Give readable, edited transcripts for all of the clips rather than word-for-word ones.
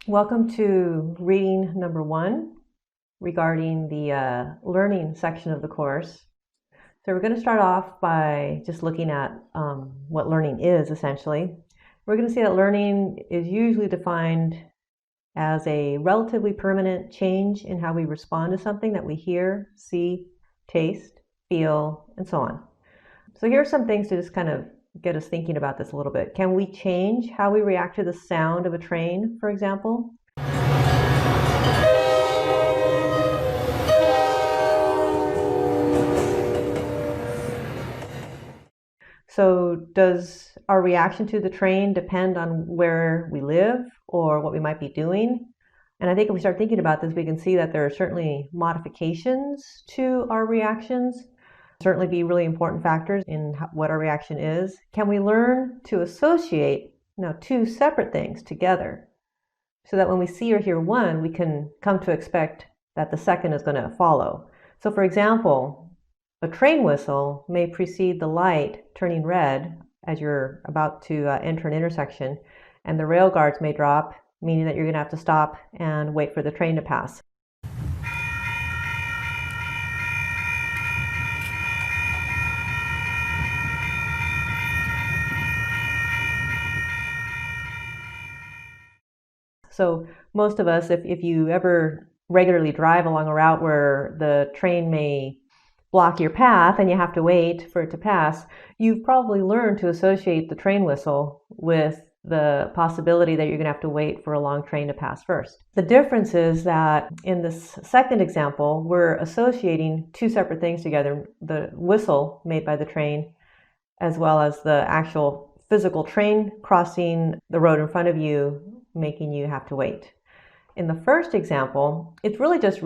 Welcome to reading number 1 regarding the learning section of the course. So we're going to start off by just looking at what learning is essentially. We're going to see that learning is usually defined as a relatively permanent change in how we respond to something that we hear, see, taste, feel, and so on. So here are some things to just kind of get us thinking about this a little bit. Can we change how we react to the sound of a train, for example? So does our reaction to the train depend on where we live or what we might be doing? And I think if we start thinking about this, we can see that there are certainly modifications to our reactions, certainly be really important factors in what our reaction is. Can we learn to associate two separate things together so that when we see or hear one, we can come to expect that the second is going to follow? So for example, a train whistle may precede the light turning red as you're about to enter an intersection, and the rail guards may drop, meaning that you're going to have to stop and wait for the train to pass. So most of us, if you ever regularly drive along a route where the train may block your path and you have to wait for it to pass, you've probably learned to associate the train whistle with the possibility that you're going to have to wait for a long train to pass first. The difference is that in this second example, we're associating two separate things together, the whistle made by the train as well as the actual physical train crossing the road in front of you, making you have to wait. In the first example, it's really just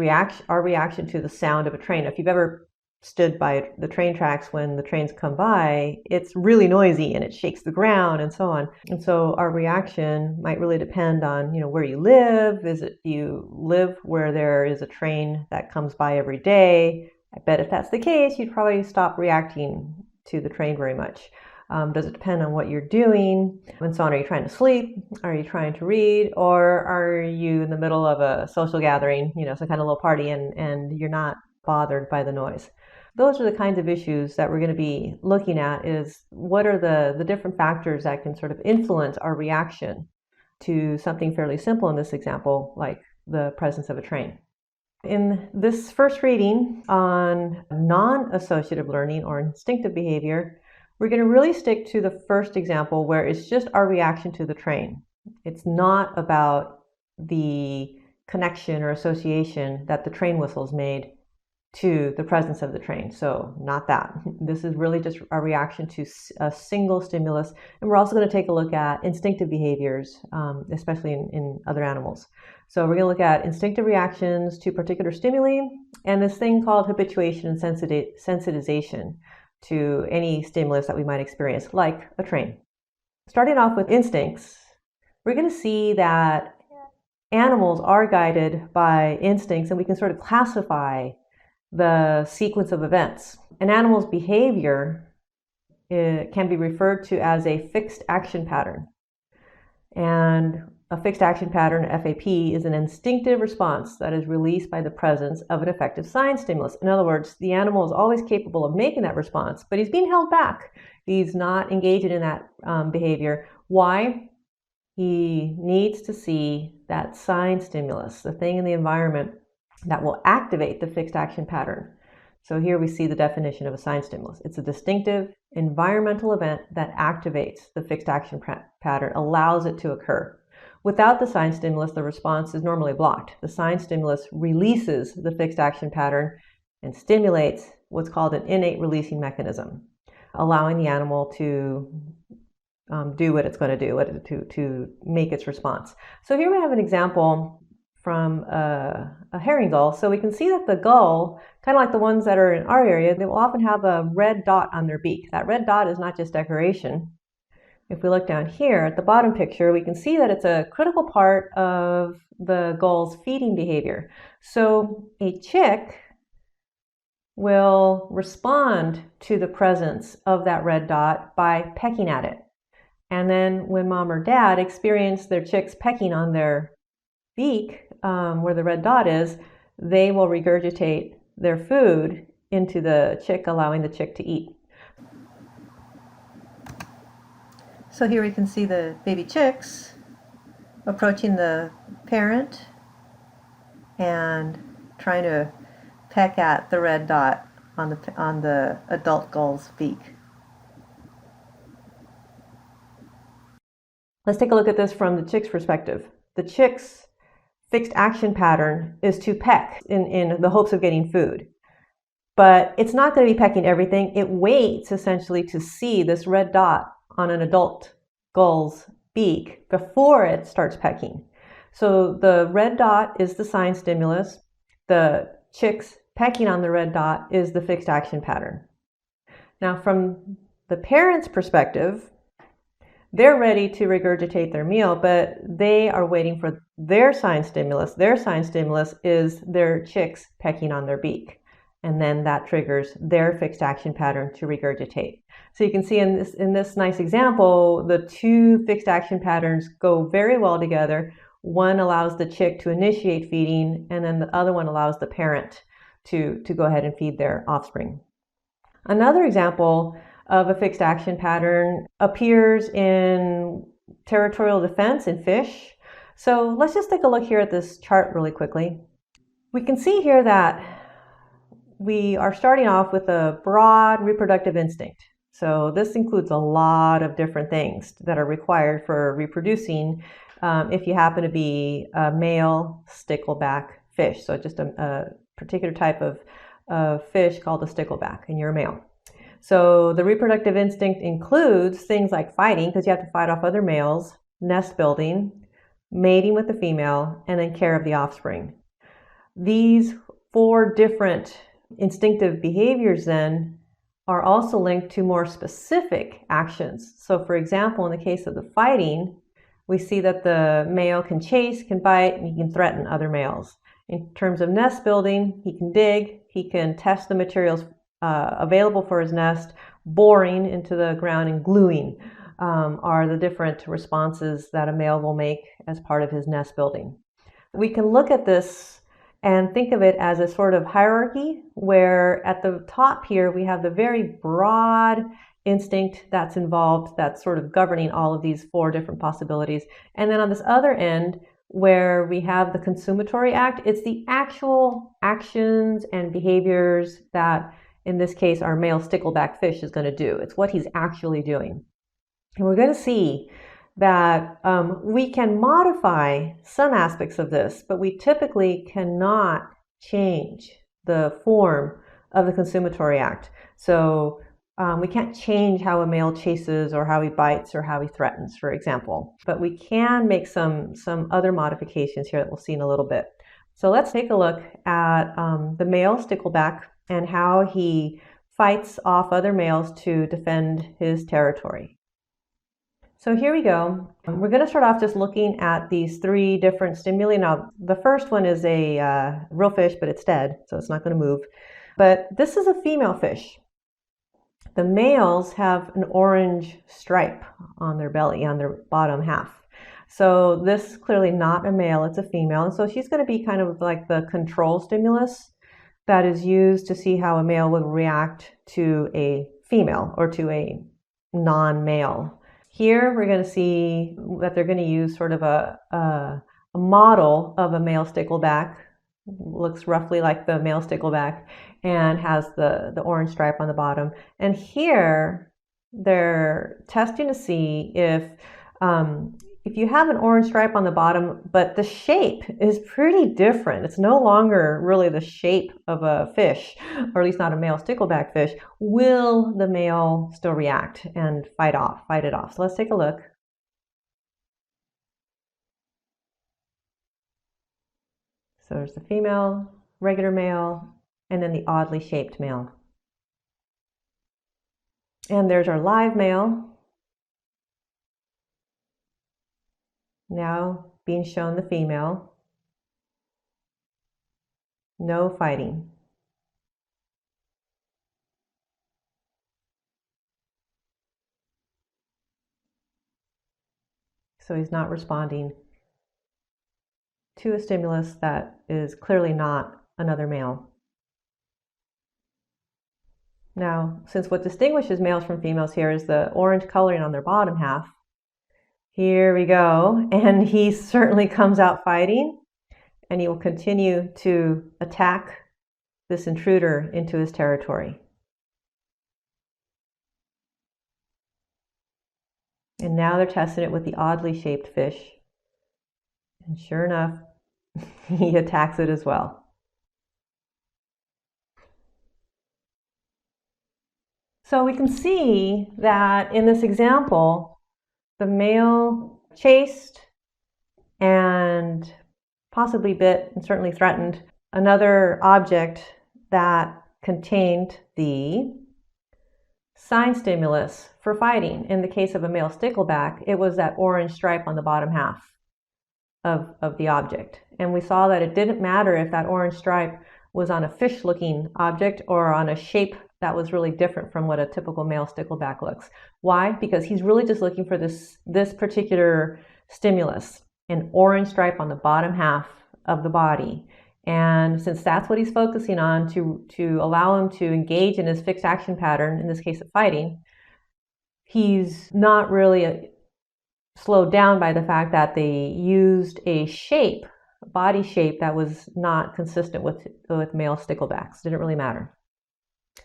our reaction to the sound of a train. If you've ever stood by the train tracks when the trains come by, it's really noisy and it shakes the ground and so on. And so our reaction might really depend on, where you live. Do you live where there is a train that comes by every day? I bet if that's the case, you'd probably stop reacting to the train very much. Does it depend on what you're doing and so on? Are you trying to sleep? Are you trying to read? Or are you in the middle of a social gathering, some kind of little party and you're not bothered by the noise? Those are the kinds of issues that we're going to be looking at, is what are the different factors that can sort of influence our reaction to something fairly simple in this example, like the presence of a train. In this first reading on non-associative learning or instinctive behavior, we're going to really stick to the first example where it's just our reaction to the train. It's not about the connection or association that the train whistle's made to the presence of the train. So not that. This is really just a reaction to a single stimulus. And we're also going to take a look at instinctive behaviors, especially in other animals. So we're going to look at instinctive reactions to particular stimuli and this thing called habituation and sensitization to any stimulus that we might experience, like a train. Starting off with instincts, we're going to see that animals are guided by instincts, and we can sort of classify the sequence of events. An animal's behavior can be referred to as a fixed action pattern. And a fixed action pattern, FAP, is an instinctive response that is released by the presence of an effective sign stimulus. In other words, the animal is always capable of making that response, but he's being held back. He's not engaging in that behavior. Why? He needs to see that sign stimulus, the thing in the environment that will activate the fixed action pattern. So here we see the definition of a sign stimulus. It's a distinctive environmental event that activates the fixed action pattern, allows it to occur. Without the sign stimulus, the response is normally blocked. The sign stimulus releases the fixed action pattern and stimulates what's called an innate releasing mechanism, allowing the animal to do what it's going to do, to make its response. So here we have an example from a herring gull. So we can see that the gull, kind of like the ones that are in our area, they will often have a red dot on their beak. That red dot is not just decoration. If we look down here at the bottom picture, we can see that it's a critical part of the gull's feeding behavior. So a chick will respond to the presence of that red dot by pecking at it. And then when mom or dad experience their chicks pecking on their beak, where the red dot is, they will regurgitate their food into the chick, allowing the chick to eat. So here we can see the baby chicks approaching the parent and trying to peck at the red dot on the adult gull's beak. Let's take a look at this from the chick's perspective. The chick's fixed action pattern is to peck in the hopes of getting food. But it's not going to be pecking everything. It waits essentially to see this red dot on an adult gull's beak before it starts pecking. So the red dot is the sign stimulus. The chick's pecking on the red dot is the fixed action pattern. Now, from the parent's perspective, they're ready to regurgitate their meal, but they are waiting for their sign stimulus. Their sign stimulus is their chicks pecking on their beak. And then that triggers their fixed action pattern to regurgitate. So you can see in this nice example, the two fixed action patterns go very well together. One allows the chick to initiate feeding, and then the other one allows the parent to go ahead and feed their offspring. Another example of a fixed action pattern appears in territorial defense in fish. So let's just take a look here at this chart really quickly. We can see here that we are starting off with a broad reproductive instinct. So this includes a lot of different things that are required for reproducing if you happen to be a male stickleback fish. So just a particular type of fish called a stickleback, and you're a male. So the reproductive instinct includes things like fighting, because you have to fight off other males, nest building, mating with the female, and then care of the offspring. These 4 different instinctive behaviors then are also linked to more specific actions. So for example, in the case of the fighting, we see that the male can chase, can bite, and he can threaten other males. In terms of nest building, he can dig, he can test the materials available for his nest. Boring into the ground and gluing are the different responses that a male will make as part of his nest building. We can look at this and think of it as a sort of hierarchy, where at the top here we have the very broad instinct that's involved, that's sort of governing all of these 4 different possibilities. And then on this other end, where we have the consummatory act, it's the actual actions and behaviors that, in this case, our male stickleback fish is going to do. It's what he's actually doing. And we're going to see that we can modify some aspects of this, but we typically cannot change the form of the consummatory act. So we can't change how a male chases or how he bites or how he threatens, for example. But we can make some other modifications here that we'll see in a little bit. So let's take a look at the male stickleback and how he fights off other males to defend his territory. So here we go. We're going to start off just looking at these 3 different stimuli. Now, the first one is a real fish, but it's dead, so it's not going to move. But this is a female fish. The males have an orange stripe on their belly, on their bottom half. So this is clearly not a male, it's a female. And so she's going to be kind of like the control stimulus that is used to see how a male would react to a female or to a non-male. Here we're going to see that they're going to use sort of a model of a male stickleback. Looks roughly like the male stickleback and has the orange stripe on the bottom. And here they're testing to see if you have an orange stripe on the bottom, but the shape is pretty different. It's no longer really the shape of a fish, or at least not a male stickleback fish. Will the male still react and fight it off? So let's take a look. So there's the female, regular male, and then the oddly shaped male. And there's our live male. Now being shown the female. No fighting. So he's not responding to a stimulus that is clearly not another male. Now, since what distinguishes males from females here is the orange coloring on their bottom half, here we go, and he certainly comes out fighting, and he will continue to attack this intruder into his territory. And now they're testing it with the oddly shaped fish. And sure enough, he attacks it as well. So we can see that in this example, the male chased and possibly bit and certainly threatened another object that contained the sign stimulus for fighting. In the case of a male stickleback, it was that orange stripe on the bottom half of the object. And we saw that it didn't matter if that orange stripe was on a fish-looking object or on a shape that was really different from what a typical male stickleback looks. Why? Because he's really just looking for this particular stimulus, an orange stripe on the bottom half of the body. And since that's what he's focusing on to allow him to engage in his fixed action pattern, in this case of fighting, he's not really slowed down by the fact that they used a shape, a body shape that was not consistent with male sticklebacks. Didn't really matter.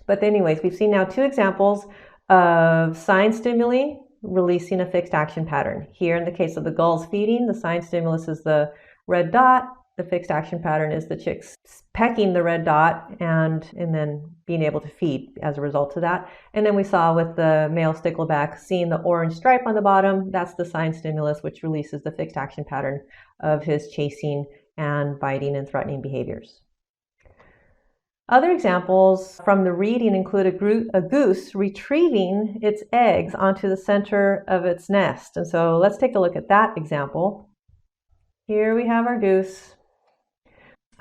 But anyways, we've seen now two examples of sign stimuli releasing a fixed action pattern. Here in the case of the gulls feeding, the sign stimulus is the red dot. The fixed action pattern is the chicks pecking the red dot and then being able to feed as a result of that. And then we saw with the male stickleback seeing the orange stripe on the bottom, that's the sign stimulus, which releases the fixed action pattern of his chasing and biting and threatening behaviors. Other examples from the reading include a goose retrieving its eggs onto the center of its nest. And so let's take a look at that example. Here we have our goose.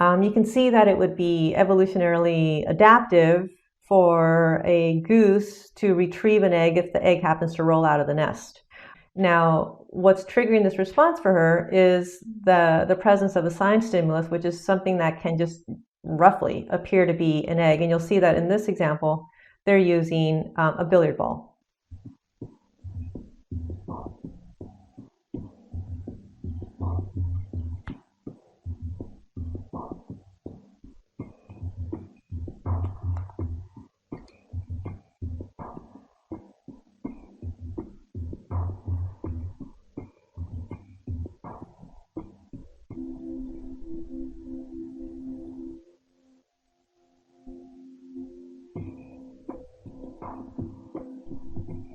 You can see that it would be evolutionarily adaptive for a goose to retrieve an egg if the egg happens to roll out of the nest. Now, what's triggering this response for her is the presence of a sign stimulus, which is something that can just roughly appear to be an egg. And you'll see that in this example, they're using a billiard ball.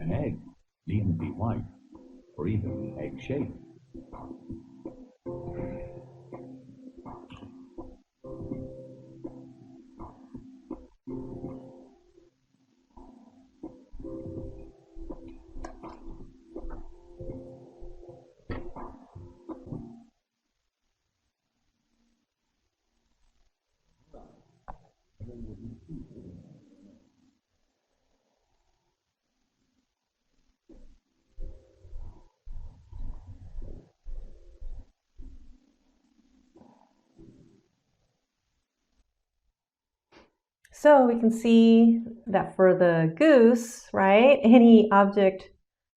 An egg needn't be white or even egg-shaped. So we can see that for the goose, right, any object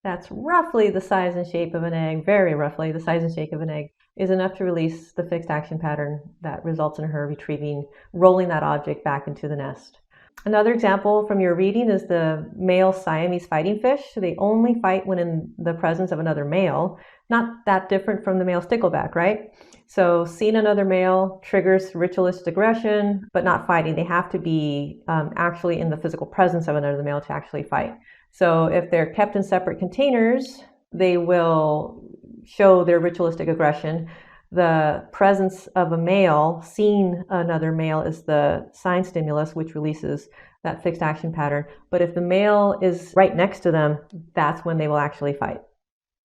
that's roughly the size and shape of an egg, very roughly the size and shape of an egg, is enough to release the fixed action pattern that results in her rolling that object back into the nest. Another example from your reading is the male Siamese fighting fish. So they only fight when in the presence of another male. Not that different from the male stickleback, right? So seeing another male triggers ritualistic aggression, but not fighting. They have to be actually in the physical presence of another male to actually fight. So if they're kept in separate containers, they will show their ritualistic aggression. The presence of a male, seeing another male, is the sign stimulus, which releases that fixed action pattern. But if the male is right next to them, that's when they will actually fight.